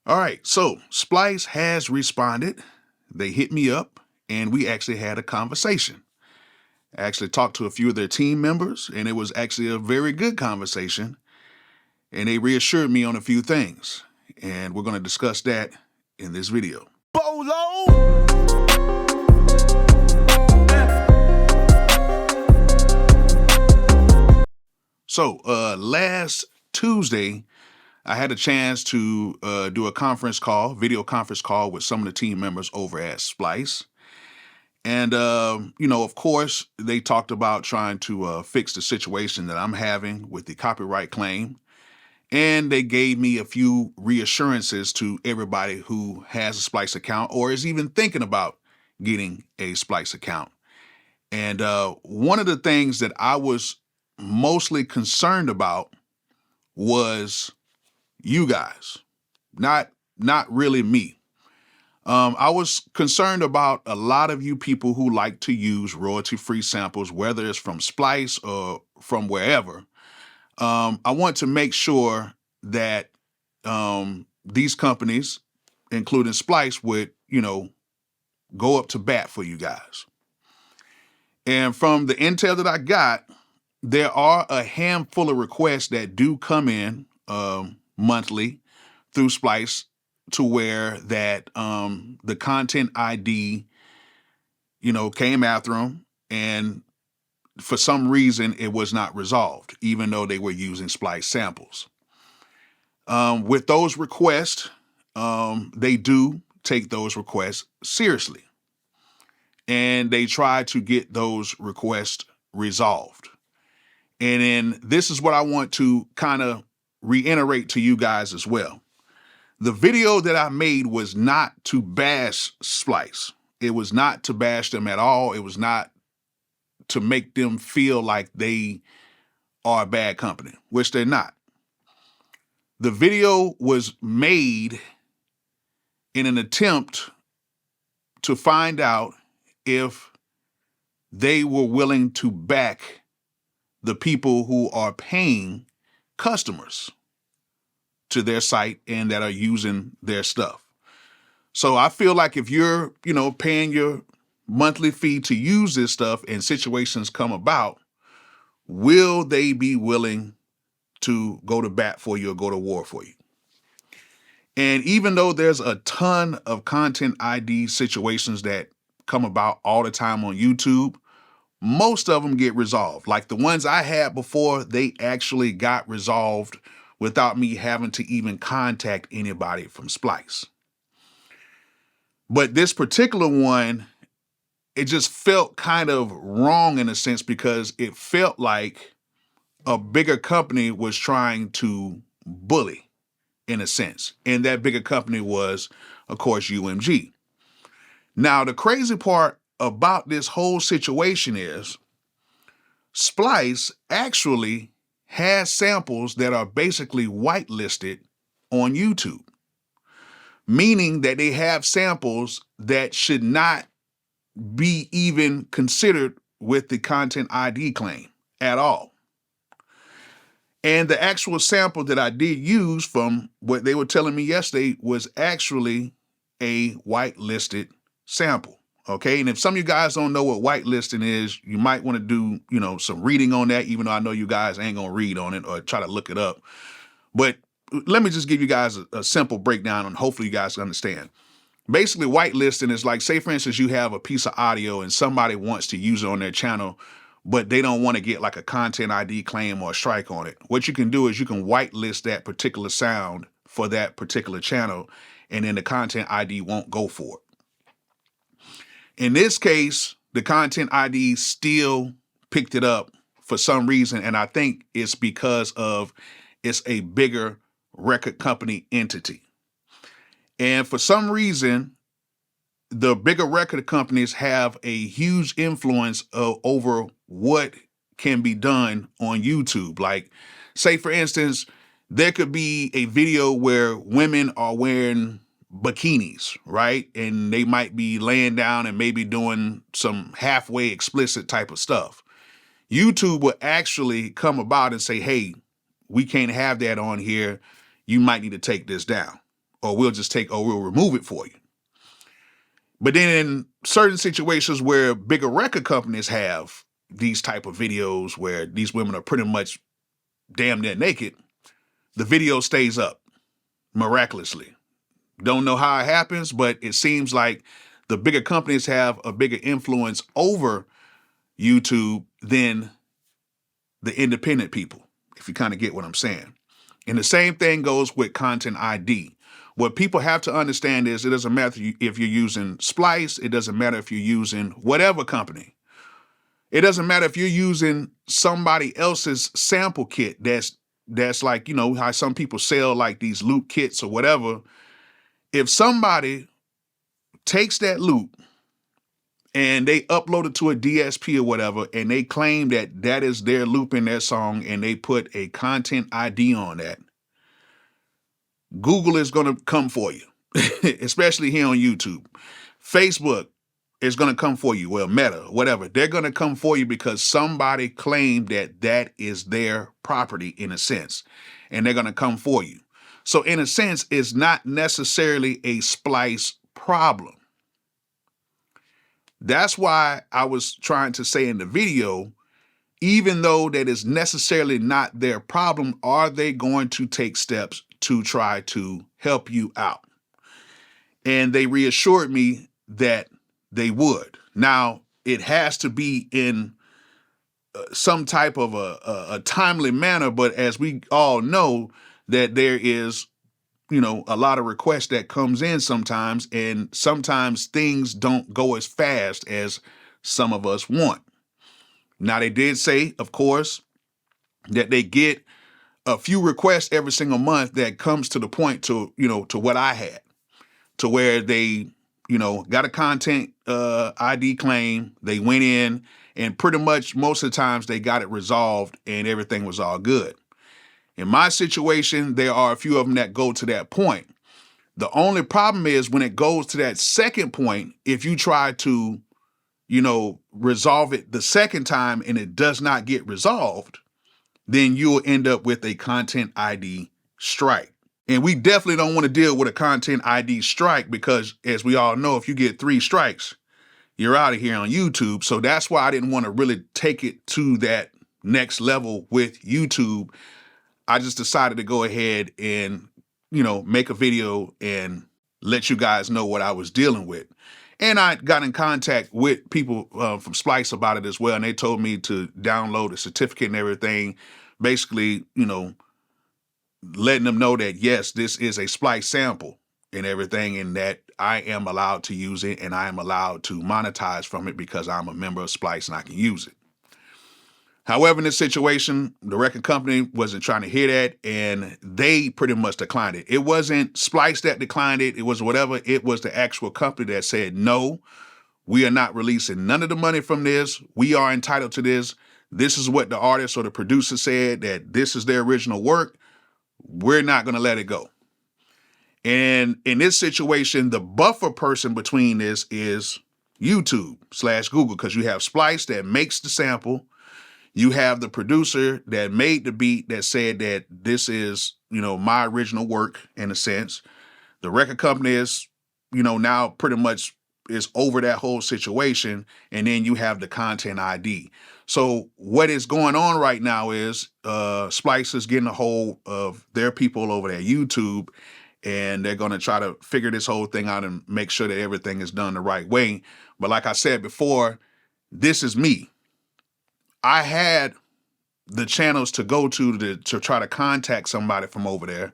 All right, so Splice has responded. They hit me up, and we actually had a conversation. I actually talked to a few of their team members, and it was actually a very good conversation. And they reassured me on a few things. And we're going to discuss that in this video. Bolo! So last Tuesday, I had a chance to do a video conference call with some of the team members over at Splice. And, of course, they talked about trying to fix the situation that I'm having with the copyright claim. And they gave me a few reassurances to everybody who has a Splice account or is even thinking about getting a Splice account. And one of the things that I was mostly concerned about was you guys, not really me. I was concerned about a lot of you people who like to use royalty-free samples, whether it's from Splice or from wherever. I want to make sure that these companies, including Splice, would, go up to bat for you guys. And from the intel that I got, there are a handful of requests that do come in monthly through Splice to where that the content ID, came after them, and for some reason it was not resolved, even though they were using Splice samples. With those requests, they do take those requests seriously, and they try to get those requests resolved. And then this is what I want to kind of reiterate to you guys as well. The video that I made was not to bash Splice. It was not to bash them at all. It was not to make them feel like they are a bad company, which they're not. The video was made in an attempt to find out if they were willing to back the people who are paying customers to their site and that are using their stuff. So I feel like if you're, paying your monthly fee to use this stuff and situations come about, will they be willing to go to bat for you or go to war for you? And even though there's a ton of content ID situations that come about all the time on YouTube, most of them get resolved. Like the ones I had before, they actually got resolved without me having to even contact anybody from Splice. But this particular one, it just felt kind of wrong in a sense because it felt like a bigger company was trying to bully in a sense. And that bigger company was, of course, UMG. Now, the crazy part about this whole situation is Splice actually has samples that are basically whitelisted on YouTube, meaning that they have samples that should not be even considered with the content ID claim at all. And the actual sample that I did use from what they were telling me yesterday was actually a whitelisted sample. Okay, and if some of you guys don't know what whitelisting is, you might want to do, some reading on that, even though I know you guys ain't gonna read on it or try to look it up. But let me just give you guys a simple breakdown and hopefully you guys understand. Basically, whitelisting is like, say, for instance, you have a piece of audio and somebody wants to use it on their channel, but they don't want to get like a content ID claim or a strike on it. What you can do is you can whitelist that particular sound for that particular channel, and then the content ID won't go for it. In this case, the content ID still picked it up for some reason, and I think it's because of it's a bigger record company entity. And for some reason, the bigger record companies have a huge influence over what can be done on YouTube. Like, say, for instance, there could be a video where women are wearing bikinis, right? And they might be laying down and maybe doing some halfway explicit type of stuff. YouTube will actually come about and say, hey, we can't have that on here. You might need to take this down. or we'll remove it for you. But then in certain situations where bigger record companies have these type of videos where these women are pretty much damn near naked, the video stays up miraculously. Don't know how it happens, but it seems like the bigger companies have a bigger influence over YouTube than the independent people, if you kind of get what I'm saying. And the same thing goes with content ID. What people have to understand is it doesn't matter if you're using Splice, it doesn't matter if you're using whatever company. It doesn't matter if you're using somebody else's sample kit that's like, you know, how some people sell like these loop kits or whatever. If somebody takes that loop and they upload it to a DSP or whatever, and they claim that that is their loop in their song, and they put a content ID on that, Google is going to come for you, especially here on YouTube. Facebook is going to come for you. Well, Meta, whatever. They're going to come for you because somebody claimed that that is their property in a sense, and they're going to come for you. So in a sense, it's not necessarily a Splice problem. That's why I was trying to say in the video, even though that is necessarily not their problem, are they going to take steps to try to help you out? And they reassured me that they would. Now, it has to be in some type of a timely manner, but as we all know, that there is, you know, a lot of requests that comes in sometimes, and sometimes things don't go as fast as some of us want. Now, they did say, of course, that they get a few requests every single month that comes to the point to, you know, to what I had, to where they, you know, got a content ID claim, they went in, and pretty much most of the times they got it resolved and everything was all good. In my situation, there are a few of them that go to that point. The only problem is when it goes to that second point, if you try to, you know, resolve it the second time and it does not get resolved, then you'll end up with a content ID strike. And we definitely don't want to deal with a content ID strike because, as we all know, if you get 3 strikes, you're out of here on YouTube. So that's why I didn't want to really take it to that next level with YouTube. I just decided to go ahead and, you know, make a video and let you guys know what I was dealing with. And I got in contact with people from Splice about it as well. And they told me to download a certificate and everything, basically, you know, letting them know that, yes, this is a Splice sample and everything, and that I am allowed to use it and I am allowed to monetize from it because I'm a member of Splice and I can use it. However, in this situation, the record company wasn't trying to hear that, and they pretty much declined it. It wasn't Splice that declined it. It was whatever. It was the actual company that said, no, we are not releasing none of the money from this. We are entitled to this. This is what the artist or the producer said, that this is their original work. We're not going to let it go. And in this situation, the buffer person between this is YouTube/Google, because you have Splice that makes the sample. You have the producer that made the beat that said that this is, you know, my original work in a sense. The record company is, you know, now pretty much is over that whole situation. And then you have the content ID. So what is going on right now is Splice is getting a hold of their people over at YouTube, and they're going to try to figure this whole thing out and make sure that everything is done the right way. But like I said before, this is me. I had the channels to go to try to contact somebody from over there.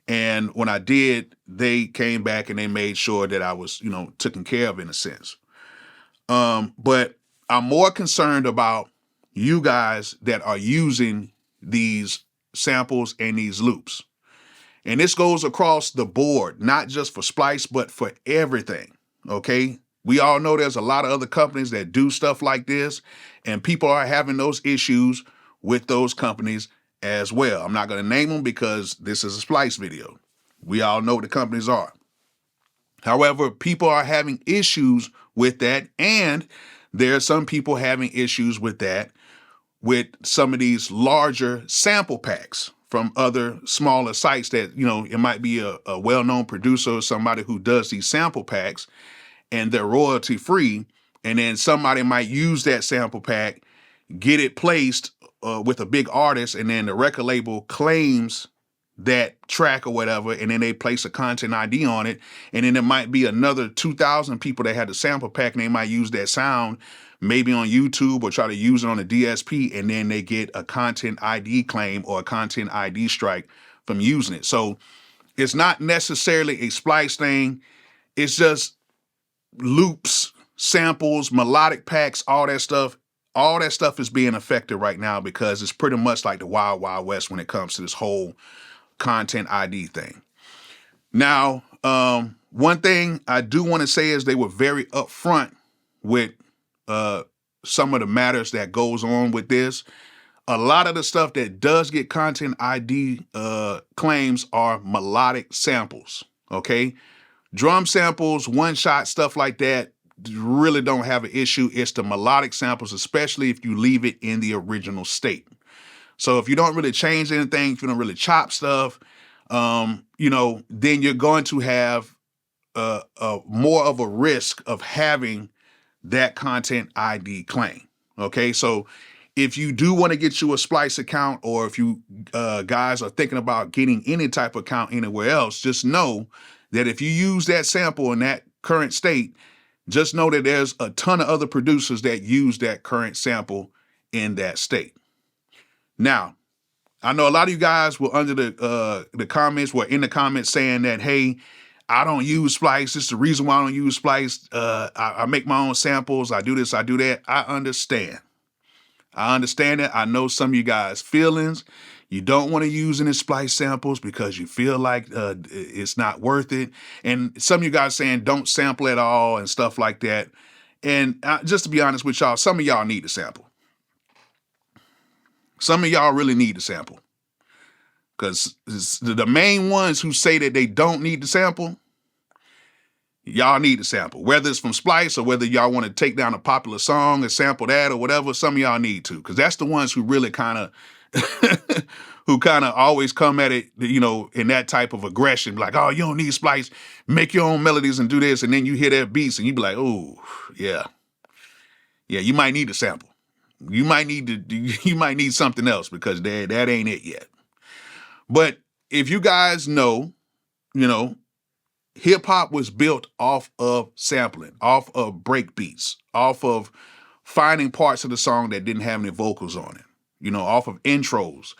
And when I did, they came back and they made sure that I was, you know, taken care of in a sense. But I'm more concerned about you guys that are using these samples and these loops. And this goes across the board, not just for Splice, but for everything, okay? We all know there's a lot of other companies that do stuff like this, and people are having those issues with those companies as well. I'm not going to name them because this is a Splice video. We all know what the companies are. However, people are having issues with that, and there are some people having issues with that with some of these larger sample packs. from other smaller sites that, it might be a well-known producer or somebody who does these sample packs, and they're royalty free. And then somebody might use that sample pack, get it placed with a big artist, and then the record label claims that track or whatever, and then they place a content ID on it, and then there might be another 2,000 people that had the sample pack, and they might use that sound maybe on YouTube or try to use it on a DSP, and then they get a content ID claim or a content ID strike from using it. So it's not necessarily a Splice thing. It's just loops, samples, melodic packs, all that stuff. All that stuff is being affected right now because it's pretty much like the Wild Wild West when it comes to this whole content ID thing. Now, one thing I do want to say is they were very upfront with some of the matters that goes on with this. A lot of the stuff that does get content ID claims are melodic samples, okay? Drum samples, one-shot, stuff like that, really don't have an issue. It's the melodic samples, especially if you leave it in the original state. So if you don't really change anything, if you don't really chop stuff, then you're going to have more of a risk of having that content ID claim. Okay, so if you do want to get you a Splice account, or if you guys are thinking about getting any type of account anywhere else, just know that if you use that sample in that current state, just know that there's a ton of other producers that use that current sample in that state. Now, I know a lot of you guys were under the comments, were in the comments saying that, hey, I don't use Splice. This is the reason why I don't use Splice. I make my own samples. I do this, I do that. I understand. I understand it. I know some of you guys' feelings. You don't want to use any Splice samples because you feel like it's not worth it. And some of you guys saying don't sample at all and stuff like that. And just to be honest with y'all, some of y'all need a sample. Some of y'all really need a sample. Because the main ones who say that they don't need the sample, y'all need a sample. Whether it's from Splice or whether y'all want to take down a popular song and sample that or whatever, some of y'all need to. Because that's the ones who really kind of always come at it, in that type of aggression. Like, oh, you don't need Splice. Make your own melodies and do this. And then you hear their beats and you be like, oh, yeah. Yeah, you might need a sample. You might need something else because that ain't it yet. But if you guys know, hip hop was built off of sampling, off of break beats, off of finding parts of the song that didn't have any vocals on it, off of intros.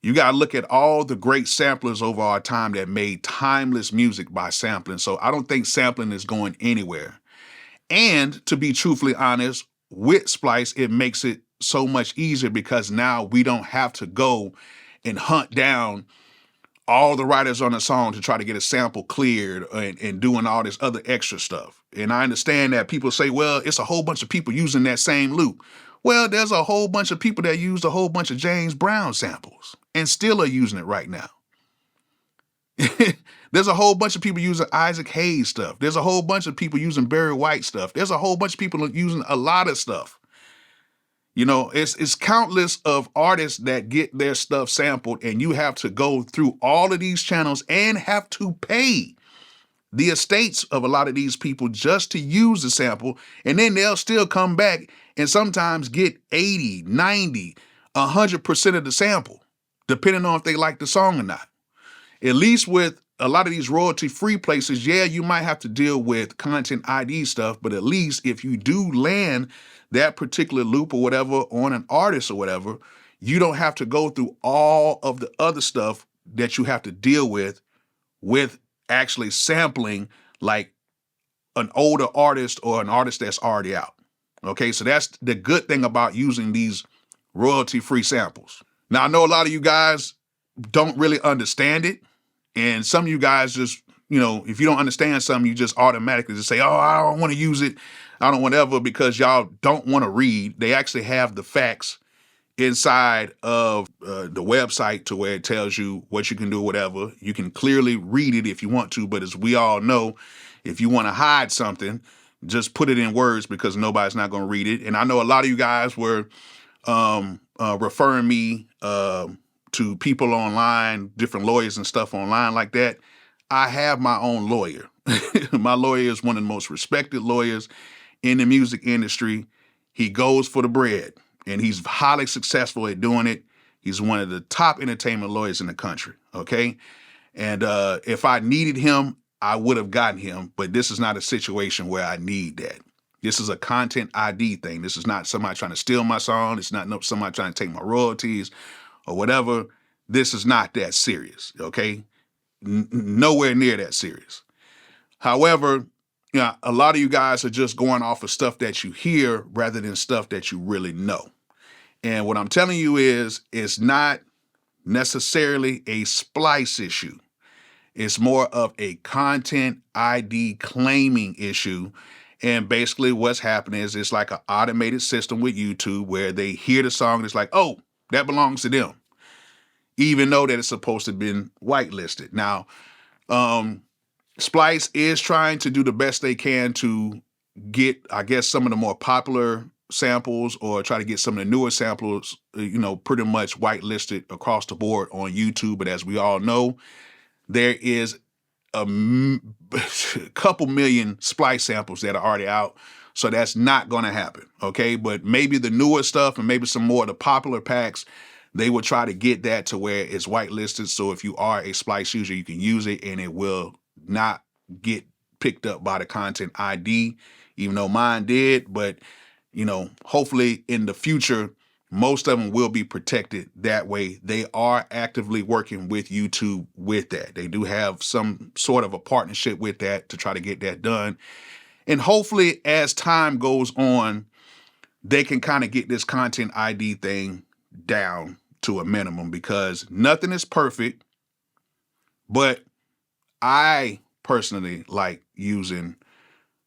You got to look at all the great samplers over our time that made timeless music by sampling. So I don't think sampling is going anywhere. And to be truthfully honest, with Splice, it makes it so much easier because now we don't have to go and hunt down all the writers on a song to try to get a sample cleared and doing all this other extra stuff. And I understand that people say, well, it's a whole bunch of people using that same loop. Well, there's a whole bunch of people that used a whole bunch of James Brown samples and still are using it right now. There's a whole bunch of people using Isaac Hayes stuff. There's a whole bunch of people using Barry White stuff. There's a whole bunch of people using a lot of stuff. It's countless of artists that get their stuff sampled, and you have to go through all of these channels and have to pay the estates of a lot of these people just to use the sample. And then they'll still come back and sometimes get 80, 90, 100% of the sample, depending on if they like the song or not. At least with a lot of these royalty-free places, yeah, you might have to deal with content ID stuff, but at least if you do land that particular loop or whatever on an artist or whatever, you don't have to go through all of the other stuff that you have to deal with actually sampling like an older artist or an artist that's already out. Okay, so that's the good thing about using these royalty-free samples. Now, I know a lot of you guys don't really understand it. And some of you guys just, if you don't understand something, you just automatically just say, oh, I don't want to use it. I don't whatever, because y'all don't want to read. They actually have the facts inside of the website to where it tells you what you can do, whatever. You can clearly read it if you want to. But as we all know, if you want to hide something, just put it in words because nobody's not going to read it. And I know a lot of you guys were referring me to people online, different lawyers and stuff online like that, I have my own lawyer. My lawyer is one of the most respected lawyers in the music industry. He goes for the bread, and he's highly successful at doing it. He's one of the top entertainment lawyers in the country, okay? And if I needed him, I would have gotten him, but this is not a situation where I need that. This is a content ID thing. This is not somebody trying to steal my song. It's not somebody trying to take my royalties or whatever. This is not that serious, okay? Nowhere near that serious. However, you know, a lot of you guys are just going off of stuff that you hear rather than stuff that you really know. And what I'm telling you is, it's not necessarily a Splice issue. It's more of a content ID claiming issue. And basically what's happening is it's like an automated system with YouTube where they hear the song and it's like, oh, that belongs to them, even though that it's supposed to have been whitelisted. Now, Splice is trying to do the best they can to get, I guess, some of the more popular samples or try to get some of the newer samples, you know, pretty much whitelisted across the board on YouTube. But as we all know, there is a couple million Splice samples that are already out. So that's not going to happen, okay? But maybe the newer stuff and maybe some more of the popular packs, they will try to get that to where it's whitelisted. So if you are a Splice user, you can use it and it will not get picked up by the content ID, even though mine did. But, you know, hopefully in the future, most of them will be protected that way. They are actively working with YouTube with that. They do have some sort of a partnership with that to try to get that done. And hopefully as time goes on, they can kind of get this content ID thing down to a minimum, because nothing is perfect. But I personally like using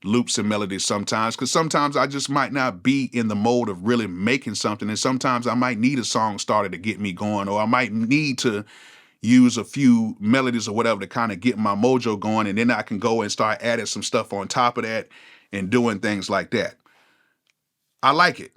loops and melodies sometimes, because sometimes I just might not be in the mode of really making something. And sometimes I might need a song starter to get me going, or I might need to use a few melodies or whatever to kind of get my mojo going. And then I can go and start adding some stuff on top of that and doing things like that. I like it.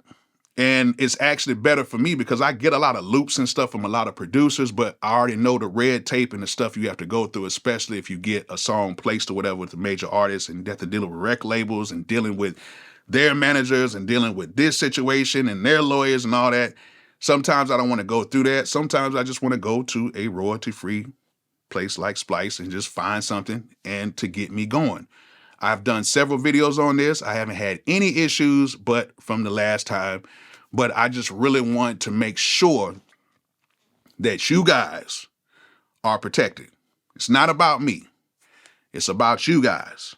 And it's actually better for me because I get a lot of loops and stuff from a lot of producers, but I already know the red tape and the stuff you have to go through, especially if you get a song placed or whatever with a major artist, and you have to deal with rec labels and dealing with their managers and dealing with this situation and their lawyers and all that. Sometimes I don't want to go through that. Sometimes I just want to go to a royalty-free place like Splice and just find something and to get me going. I've done several videos on this. I haven't had any issues but from the last time, but I just really want to make sure that you guys are protected. It's not about me. It's about you guys.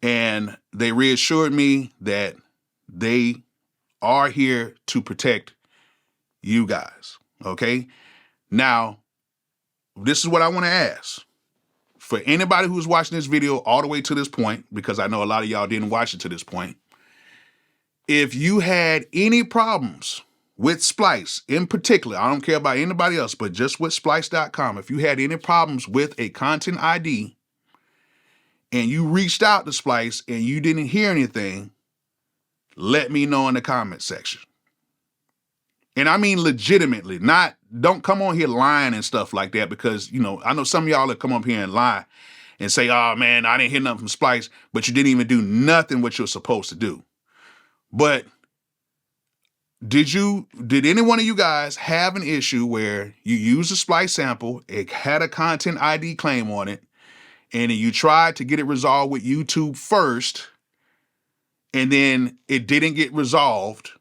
And they reassured me that they are here to protect you guys, okay? Now, this is what I want to ask. For anybody who's watching this video all the way to this point, because I know a lot of y'all didn't watch it to this point, if you had any problems with Splice in particular, I don't care about anybody else, but just with Splice.com, if you had any problems with a content ID and you reached out to Splice and you didn't hear anything, let me know in the comment section. And I mean legitimately, don't come on here lying and stuff like that, because, you know, I know some of y'all that come up here and lie and say, oh man, I didn't hear nothing from Splice, but you didn't even do nothing what you're supposed to do. But did any one of you guys have an issue where you used a Splice sample, it had a content ID claim on it, and then you tried to get it resolved with YouTube first, and then it didn't get resolved,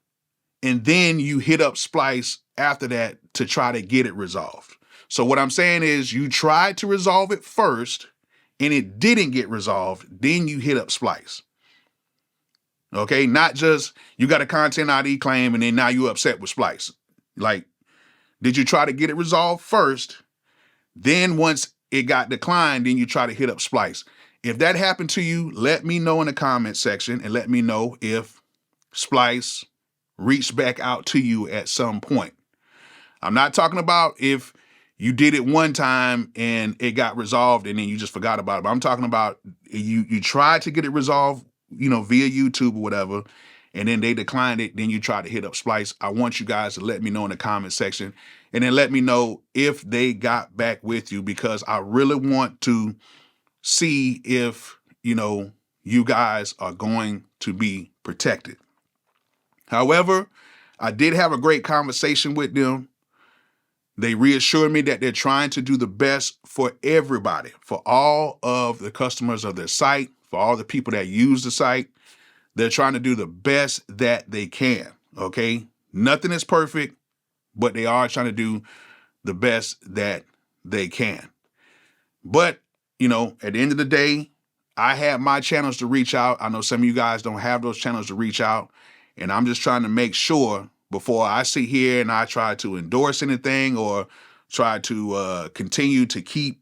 and then you hit up Splice after that to try to get it resolved? So what I'm saying is, you tried to resolve it first and it didn't get resolved, then you hit up Splice. Okay, not just you got a content ID claim and then now you're upset with Splice. Like, did you try to get it resolved first? Then once it got declined, then you try to hit up Splice. If that happened to you, let me know in the comment section and let me know if Splice reached back out to you at some point. I'm not talking about if you did it one time and it got resolved and then you just forgot about it. But I'm talking about you tried to get it resolved, you know, via YouTube or whatever, and then they declined it, then you try to hit up Splice. I want you guys to let me know in the comment section. and then let me know if they got back with you, because I really want to see if, you guys are going to be protected. However, I did have a great conversation with them. They reassured me that they're trying to do the best for everybody, for all of the customers of their site, for all the people that use the site. They're trying to do the best that they can, okay? Nothing is perfect, but they are trying to do the best that they can. But, at the end of the day, I have my channels to reach out. I know some of you guys don't have those channels to reach out, and I'm just trying to make sure before I sit here and I try to endorse anything or try to continue to keep,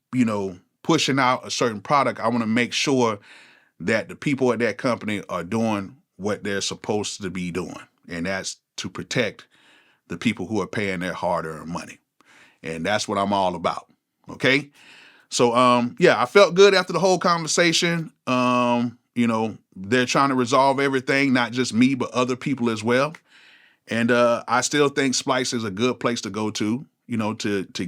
pushing out a certain product, I want to make sure that the people at that company are doing what they're supposed to be doing, and that's to protect the people who are paying their hard-earned money. And that's what I'm all about, okay? So, I felt good after the whole conversation. They're trying to resolve everything, not just me, but other people as well. And I still think Splice is a good place to go to, to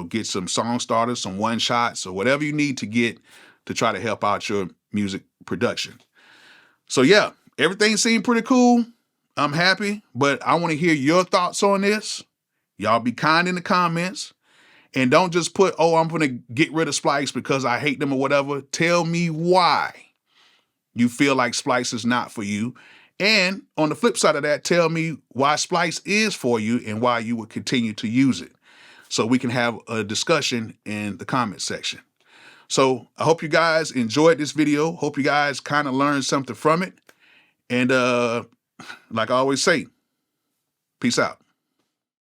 get some song starters, some one-shots, or whatever you need to get to try to help out your music production. So, everything seemed pretty cool. I'm happy, but I want to hear your thoughts on this. Y'all be kind in the comments. And don't just put, oh, I'm going to get rid of Splice because I hate them or whatever. Tell me why you feel like Splice is not for you. And on the flip side of that, tell me why Splice is for you and why you would continue to use it, so we can have a discussion in the comment section. So I hope you guys enjoyed this video. Hope you guys kind of learned something from it. And like I always say, peace out.